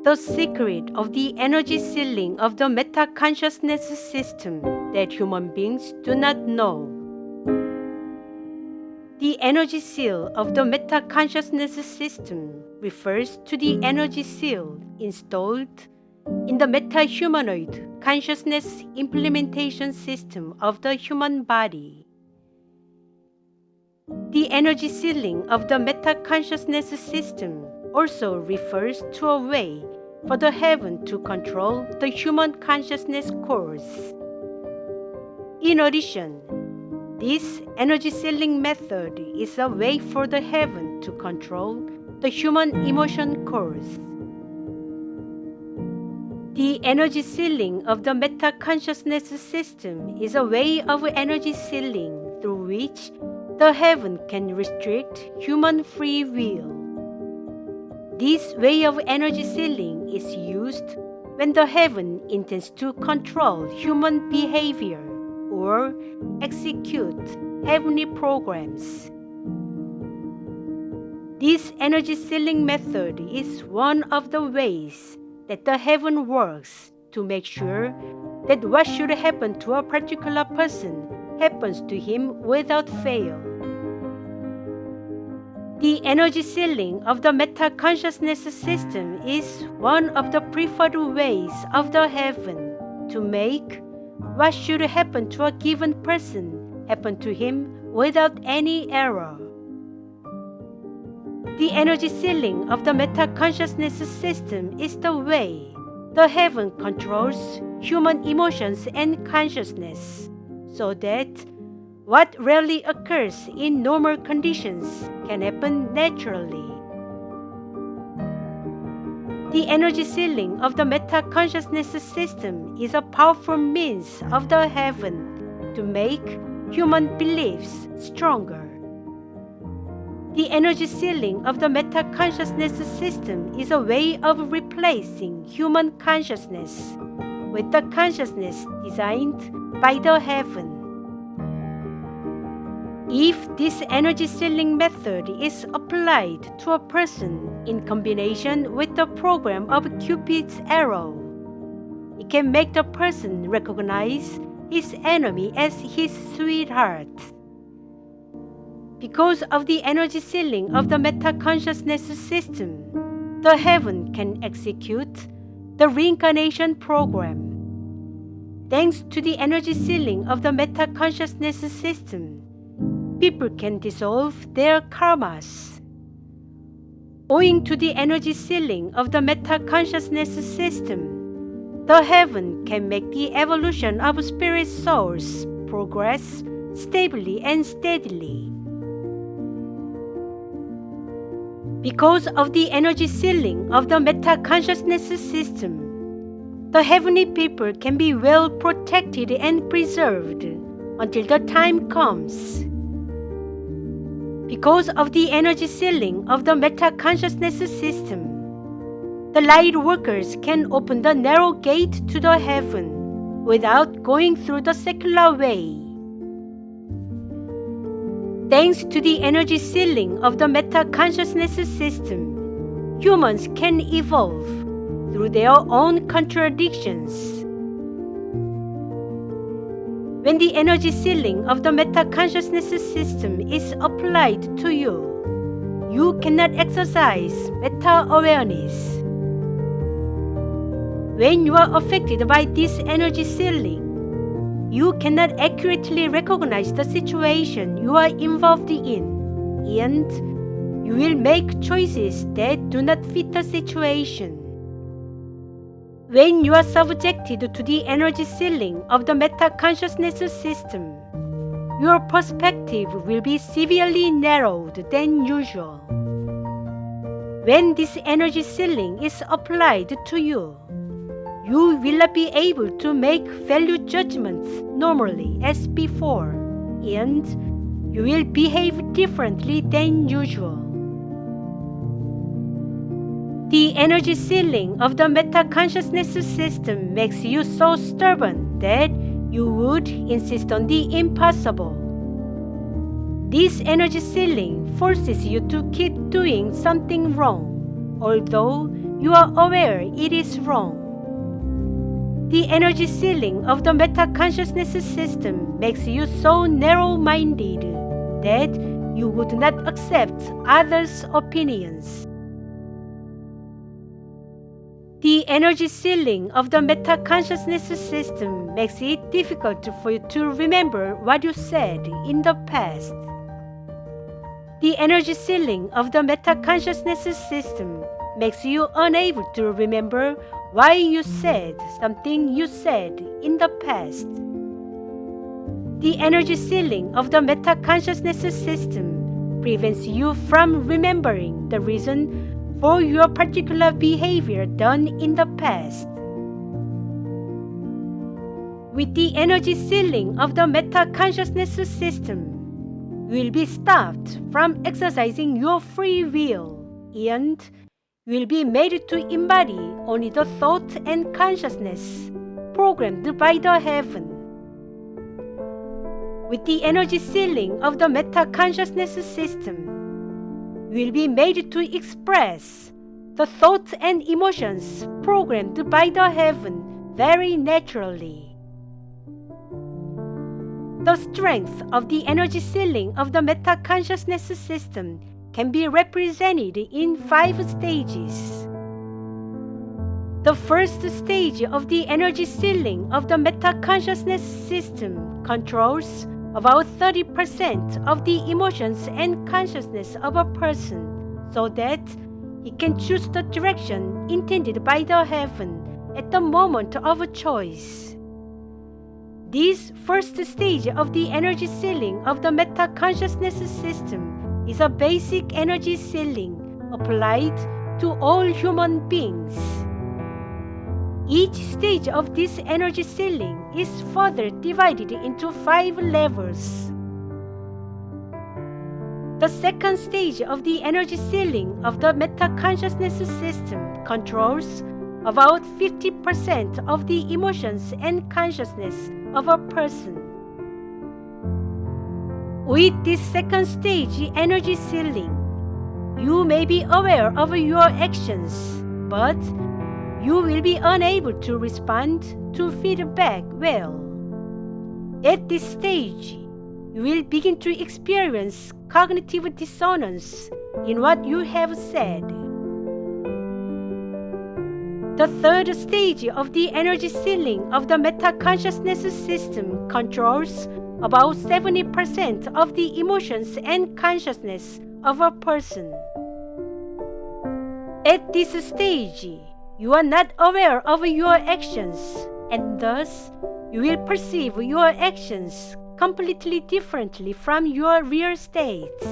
the secret of the energy ceiling of the meta-consciousness system that human beings do not know. The energy seal of the meta-consciousness system refers to the energy seal installed in the meta-humanoid consciousness implementation system of the human body. The energy ceiling of the meta-consciousness system also refers to a way for the heaven to control the human consciousness course. In addition, this energy ceiling method is a way for the heaven to control the human emotion course. The energy ceiling of the meta-consciousness system is a way of energy ceiling through which the heaven can restrict human free will. This way of energy ceiling is used when the heaven intends to control human behavior or execute heavenly programs. This energy ceiling method is one of the ways that the heaven works to make sure that what should happen to a particular person happens to him without fail. The energy ceiling of the meta-consciousness system is one of the preferred ways of the heaven to make what should happen to a given person happen to him without any error. The energy ceiling of the meta-consciousness system is the way the heaven controls human emotions and consciousness, so that what rarely occurs in normal conditions can happen naturally. The energy ceiling of the meta-consciousness system is a powerful means of the heaven to make human beliefs stronger. The energy ceiling of the meta-consciousness system is a way of replacing human consciousness with the consciousness designed by the heaven. If this energy ceiling method is applied to a person in combination with the program of Cupid's arrow, it can make the person recognize his enemy as his sweetheart. Because of the energy ceiling of the meta-consciousness system, the heaven can execute the reincarnation program. Thanks to the energy ceiling of the meta-consciousness system, people can dissolve their karmas. Owing to the energy ceiling of the meta-consciousness system, the heaven can make the evolution of spirit souls progress stably and steadily. Because of the energy ceiling of the meta-consciousness system, the heavenly people can be well protected and preserved until the time comes. Because of the energy ceiling of the meta-consciousness system, the light workers can open the narrow gate to the heaven without going through the secular way. Thanks to the energy ceiling of the meta-consciousness system, humans can evolve through their own contradictions. When the energy ceiling of the meta-consciousness system is applied to you, you cannot exercise meta-awareness. When you are affected by this energy ceiling, you cannot accurately recognize the situation you are involved in, and you will make choices that do not fit the situation. When you are subjected to the energy ceiling of the meta-consciousness system, your perspective will be severely narrowed than usual. When this energy ceiling is applied to you, you will not be able to make value judgments normally as before, and you will behave differently than usual. The energy ceiling of the meta-consciousness system makes you so stubborn that you would insist on the impossible. This energy ceiling forces you to keep doing something wrong, although you are aware it is wrong. The energy ceiling of the meta-consciousness system makes you so narrow-minded that you would not accept others' opinions. The energy ceiling of the meta-consciousness system makes it difficult for you to remember what you said in the past. The energy ceiling of the meta-consciousness system makes you unable to remember why you said something you said in the past. The energy ceiling of the meta-consciousness system prevents you from remembering the reason for your particular behavior done in the past. With the energy ceiling of the meta-consciousness system, you will be stopped from exercising your free will and you will be made to embody only the thought and consciousness programmed by the heaven. With the energy ceiling of the meta-consciousness system, you will be made to express the thoughts and emotions programmed by the heaven very naturally. The strength of the energy ceiling of the meta-consciousness system can be represented in 5 stages. The first stage of the energy ceiling of the meta-consciousness system controls about 30% of the emotions and consciousness of a person so that he can choose the direction intended by the heaven at the moment of a choice. This first stage of the energy ceiling of the meta-consciousness system is a basic energy ceiling applied to all human beings. Each stage of this energy ceiling is further divided into 5 levels. The second stage of the energy ceiling of the meta-consciousness system controls about 50% of the emotions and consciousness of a person. With this second stage energy ceiling, you may be aware of your actions, but you will be unable to respond to feedback well. At this stage, you will begin to experience cognitive dissonance in what you have said. The third stage of the energy ceiling of the meta-consciousness system controls about 70% of the emotions and consciousness of a person. At this stage, you are not aware of your actions, and thus you will perceive your actions completely differently from your real state.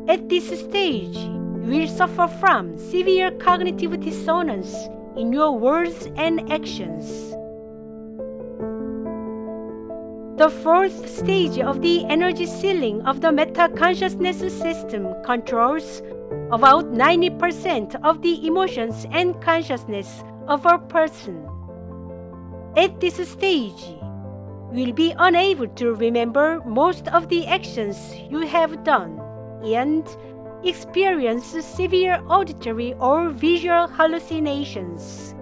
At this stage, you will suffer from severe cognitive dissonance in your words and actions. The fourth stage of the energy ceiling of the meta-consciousness system controls about 90% of the emotions and consciousness of a person. At this stage, you will be unable to remember most of the actions you have done and experience severe auditory or visual hallucinations.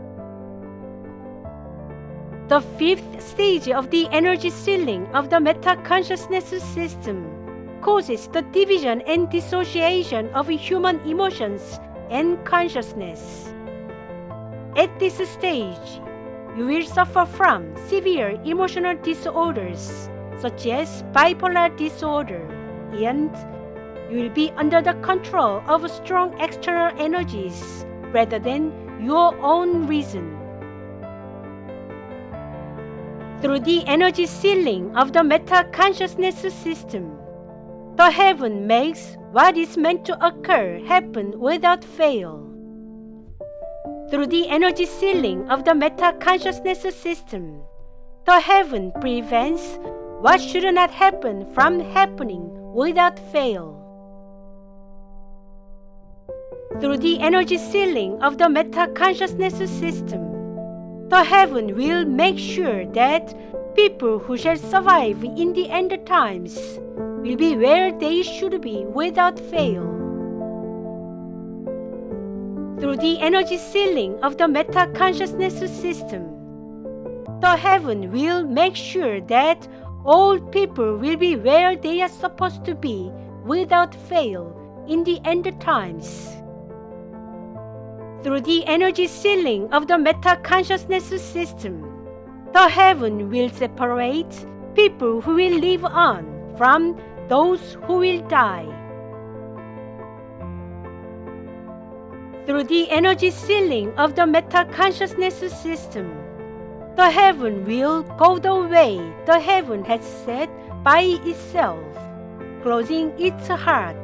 The fifth stage of the energy ceiling of the meta-consciousness system causes the division and dissociation of human emotions and consciousness. At this stage, you will suffer from severe emotional disorders such as bipolar disorder, and you will be under the control of strong external energies rather than your own reason. Through the energy ceiling of the meta-consciousness system, the heaven makes what is meant to occur happen without fail. Through the energy ceiling of the meta-consciousness system, the heaven prevents what should not happen from happening without fail. Through the energy ceiling of the meta-consciousness system, the heaven will make sure that people who shall survive in the end times will be where they should be without fail. Through the energy ceiling of the meta-consciousness system, the heaven will make sure that all people will be where they are supposed to be without fail in the end times. Through the energy ceiling of the meta-consciousness system, the heaven will separate people who will live on from those who will die. Through the energy ceiling of the meta-consciousness system, the heaven will go the way the heaven has set by itself, closing its heart.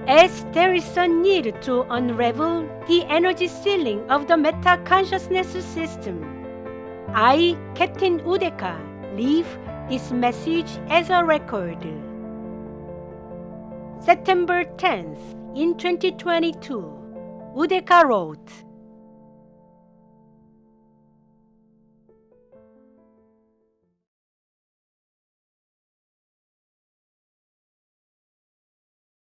As there is a need to unravel the energy ceiling of the meta-consciousness system, I, Captain Udeka, leave this message as a record. September 10th, in 2022, Udeka wrote,